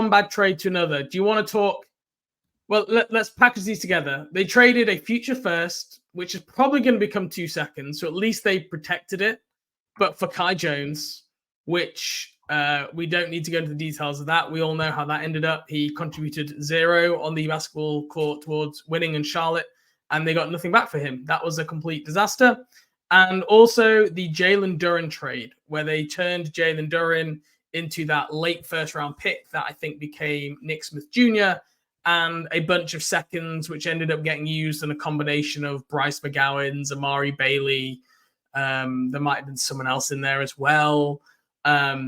one bad trade to another. Do you want to talk? Well, let's package these together. They traded a future first, which is probably going to become 2 seconds. So at least they protected it. But for Kai Jones, which we don't need to go into the details of that. We all know how that ended up. He contributed 0 on the basketball court towards winning in Charlotte, and they got nothing back for him. That was a complete disaster. And also the Jalen Duren trade, where they turned Jalen Duren into that late first-round pick that I think became Nick Smith Jr., and a bunch of seconds, which ended up getting used in a combination of Bryce McGowan's, Amari Bailey. There might have been someone else in there as well. I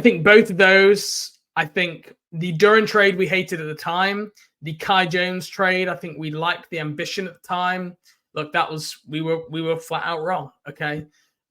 think both of those, I think the Duren trade we hated at the time. The Kai Jones trade, I think we liked the ambition at the time. Look, that was, we were flat out wrong. Okay.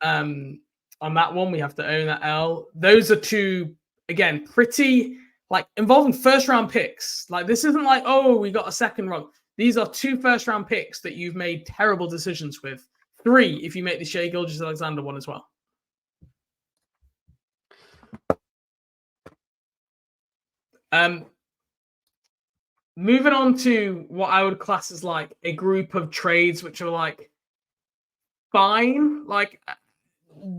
On that one, we have to own that L. Those are two, again, pretty like involving first round picks. Like this isn't like, oh, we got a second wrong. These are 2 first round picks that you've made terrible decisions with. 3 if you make the Shai Gilgeous-Alexander one as well. Moving on to what I would class as like a group of trades which are like fine, like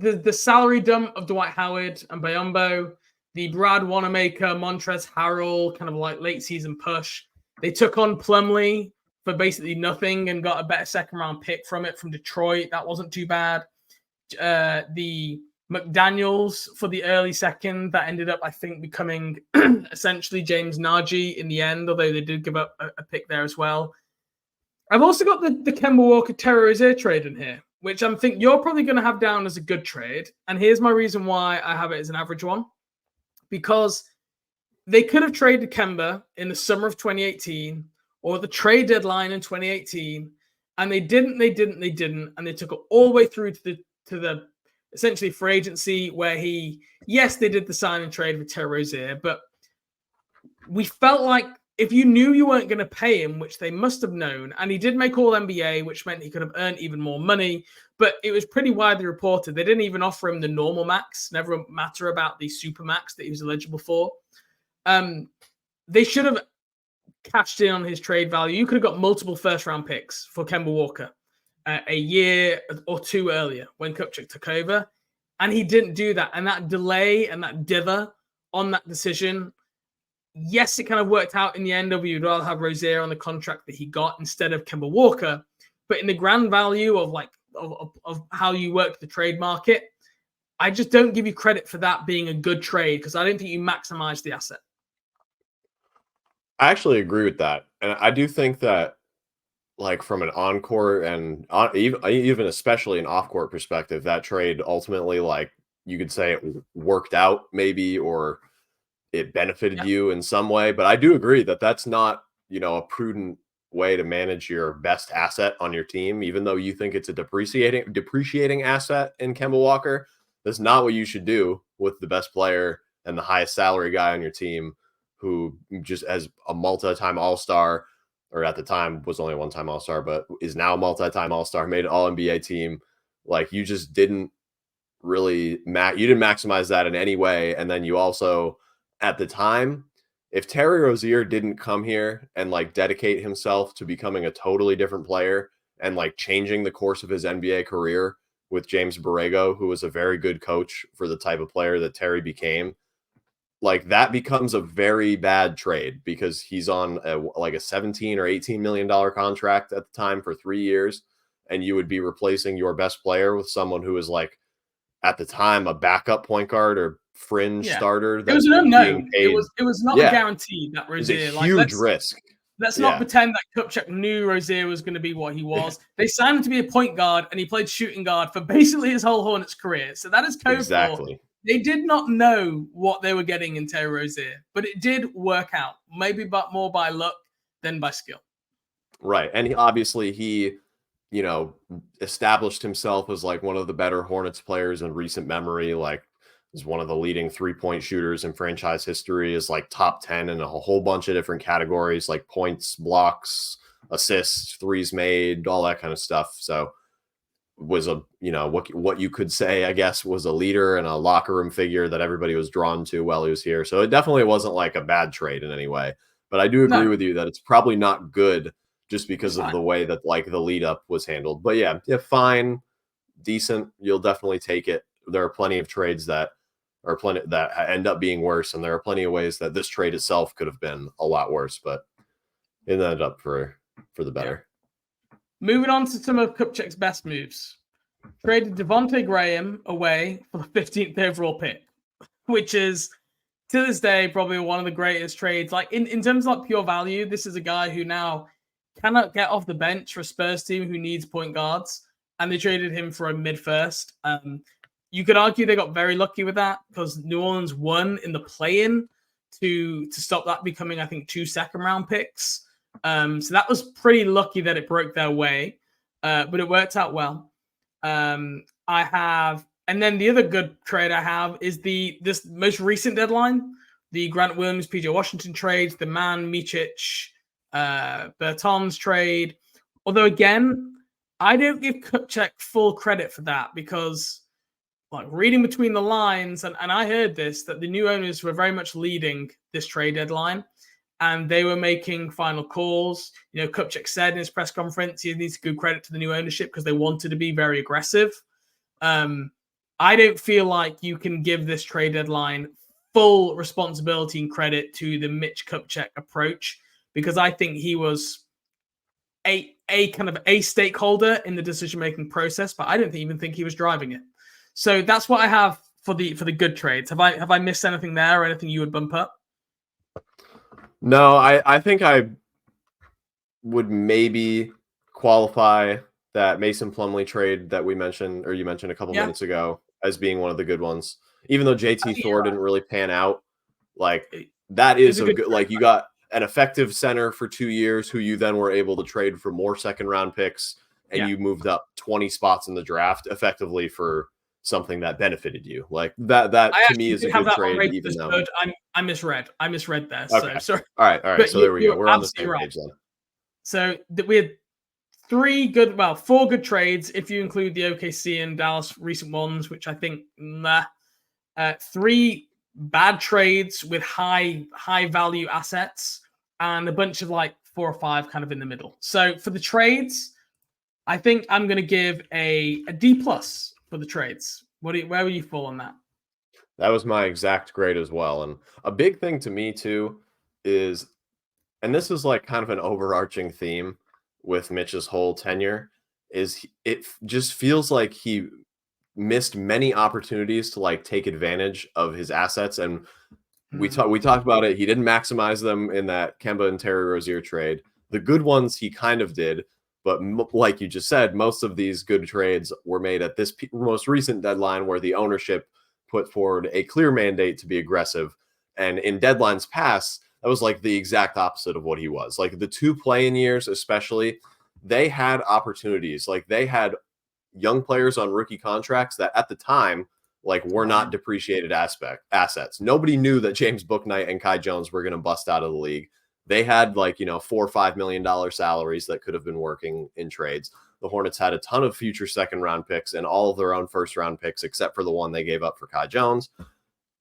the salary dump of Dwight Howard and Biyombo, the Brad Wanamaker, Montrezl Harrell, kind of like late season push. They took on Plumlee for basically nothing and got a better second round pick from it from Detroit. That wasn't too bad. The McDaniels for the early second that ended up, I think, becoming essentially James Nagy in the end, although they did give up a pick there as well. I've also got the Kemba Walker Terry Rozier trade in here, which I think you're probably going to have down as a good trade. And here's my reason why I have it as an average one. Because they could have traded Kemba in the summer of 2018 or the trade deadline in 2018, and they didn't, and they took it all the way through to the essentially free agency where yes, they did the sign and trade with Terry Rozier, but we felt like if you knew you weren't going to pay him, which they must have known, and he did make All NBA, which meant he could have earned even more money, but it was pretty widely reported. They didn't even offer him the normal max, never matter about the super max that he was eligible for. They should have cashed in on his trade value. You could have got multiple first-round picks for Kemba Walker a year or 2 earlier when Kupchak took over, and he didn't do that. And that delay and that dither on that decision, yes, it kind of worked out in the end. You'd rather have Rozier on the contract that he got instead of Kemba Walker. But in the grand value of like of how you work the trade market, I just don't give you credit for that being a good trade because I don't think you maximize the asset. I actually agree with that. And I do think that like from an on-court and even especially an off-court perspective, that trade ultimately, like you could say it worked out maybe, or it benefited you in some way. But I do agree that that's not, a prudent way to manage your best asset on your team, even though you think it's a depreciating asset in Kemba Walker. That's not what you should do with the best player and the highest salary guy on your team, who just as a multi-time All-Star, or at the time was only a one-time All-Star, but is now a multi-time All-Star, made an All-NBA team. Like you just didn't really you didn't maximize that in any way. And then you also, at the time, if Terry Rozier didn't come here and like dedicate himself to becoming a totally different player and like changing the course of his NBA career with James Borrego, who was a very good coach for the type of player that Terry became, like that becomes a very bad trade because he's on a 17 or $18 million contract at the time for 3 years. And you would be replacing your best player with someone who is like at the time a backup point guard or fringe starter. It was an unknown. It was not a guarantee that Rozier. It was a huge risk. Let's not pretend that Kupchak knew Rozier was going to be what he was. They signed him to be a point guard, and he played shooting guard for basically his whole Hornets career. So that is code for they did not know what they were getting in Terry Rozier, but it did work out. Maybe more by luck than by skill. Right, and he established himself as like one of the better Hornets players in recent memory. Like, is one of the leading 3-point shooters in franchise history, is like top 10 in a whole bunch of different categories, like points, blocks, assists, threes made, all that kind of stuff. So was a, what you could say, I guess, was a leader and a locker room figure that everybody was drawn to while he was here. So it definitely wasn't like a bad trade in any way. But I do agree with you that it's probably not good just because of the way that like the lead up was handled. But yeah, fine, decent. You'll definitely take it. There are plenty of trades that end up being worse, and there are plenty of ways that this trade itself could have been a lot worse, but it ended up for the better. Moving on to some of Kupchak's best moves. Traded Devontae Graham away for the 15th overall pick, which is, to this day, probably one of the greatest trades. Like, in terms of like pure value, this is a guy who now cannot get off the bench for a Spurs team who needs point guards, and they traded him for a mid-first. You could argue they got very lucky with that because New Orleans won in the play-in to stop that becoming, I think, 2 second-round picks. So that was pretty lucky that it broke their way, but it worked out well. And then the other good trade I have is this most recent deadline, the Grant Williams, PJ Washington trade, the Man Micic, Bertans trade. Although again, I don't give Kupchak full credit for that because, like, reading between the lines, and I heard this, that the new owners were very much leading this trade deadline. And they were making final calls. Kupchak said in his press conference he needs to give credit to the new ownership because they wanted to be very aggressive. I don't feel like you can give this trade deadline full responsibility and credit to the Mitch Kupchak approach because I think he was a kind of a stakeholder in the decision-making process, but I don't even think he was driving it. So that's what I have for the good trades. Have I missed anything there or anything you would bump up? No, I think I would maybe qualify that Mason Plumlee trade that we mentioned, or you mentioned a couple minutes ago, as being one of the good ones. Even though JT Thor didn't really pan out, like that is a good like you got an effective center for 2 years who you then were able to trade for more second-round picks, and you moved up 20 spots in the draft effectively for something that benefited you. Like that to me is a good trade. Even though I misread there. Okay. So sorry. All right. So there we go. We're on the same page then. So we had 4 good trades if you include the OKC and Dallas recent ones, which I think 3 bad trades with high value assets, and a bunch of like 4 or 5 kind of in the middle. So for the trades, I think I'm going to give a D+ for the trades. Where would you fall on that? That was my exact grade as well. And a big thing to me too is, and this is like kind of an overarching theme with Mitch's whole tenure, is it just feels like he missed many opportunities to like take advantage of his assets. And we talked about it. He didn't maximize them in that Kemba and Terry Rozier trade. The good ones he kind of did. But like you just said, most of these good trades were made at this most recent deadline where the ownership put forward a clear mandate to be aggressive. And in deadlines past, that was like the exact opposite of what he was. Like the 2 play-in years, especially, they had opportunities. Like they had young players on rookie contracts that at the time, like, were not depreciated assets. Nobody knew that James Bouknight and Kai Jones were going to bust out of the league. They had like, $4 or $5 million salaries that could have been working in trades. The Hornets had a ton of future second-round picks and all of their own first-round picks, except for the one they gave up for Kai Jones.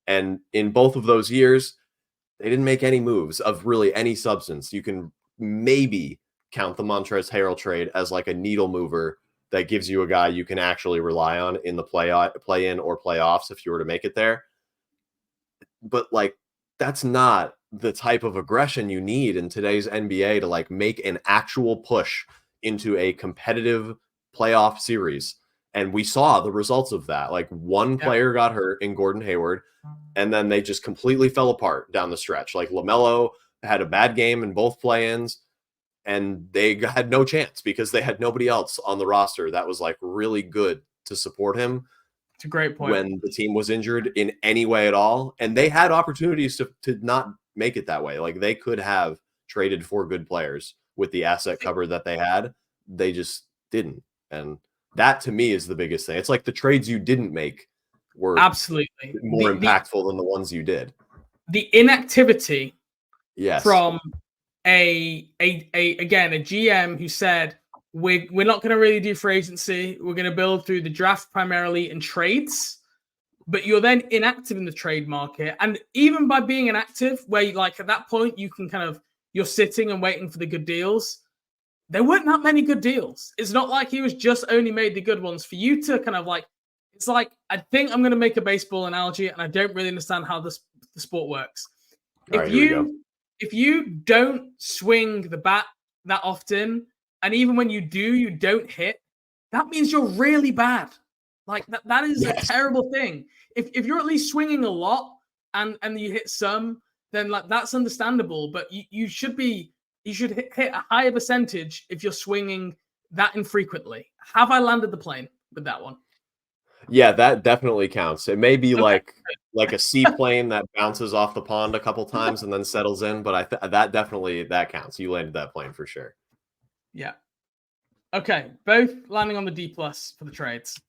And in both of those years, they didn't make any moves of really any substance. You can maybe count the Montrezl Harrell trade as like a needle mover that gives you a guy you can actually rely on in the play-in or playoffs if you were to make it there. But like, that's not the type of aggression you need in today's NBA to like make an actual push into a competitive playoff series. And we saw the results of that. Like one player got hurt in Gordon Hayward, and then they just completely fell apart down the stretch. Like LaMelo had a bad game in both play-ins, and they had no chance because they had nobody else on the roster that was like really good to support him. It's a great point. When the team was injured in any way at all. And they had opportunities to not make it that way. Like they could have traded for good players with the asset cover that they had. They just didn't. And that to me is the biggest thing. It's like the trades you didn't make were absolutely more impactful than the ones you did. The inactivity yes. from a GM who said, we're not going to really do free agency. We're going to build through the draft primarily and trades. But you're then inactive in the trade market. And even by being inactive, where you, like at that point, you can you're sitting and waiting for the good deals. There weren't that many good deals. It's not like he was just only made the good ones. For you to it's like, I think I'm going to make a baseball analogy, and I don't really understand how the sport works. If you don't swing the bat that often, and even when you do, you don't hit, that means you're really bad. Like that is a terrible thing. If you're at least swinging a lot and you hit some, then like that's understandable. But you should hit a higher percentage if you're swinging that infrequently. Have I landed the plane with that one? Yeah, that definitely counts. It may be like a seaplane that bounces off the pond a couple times and then settles in, but that counts. You landed that plane for sure. Yeah. Okay, both landing on the D+ for the trades.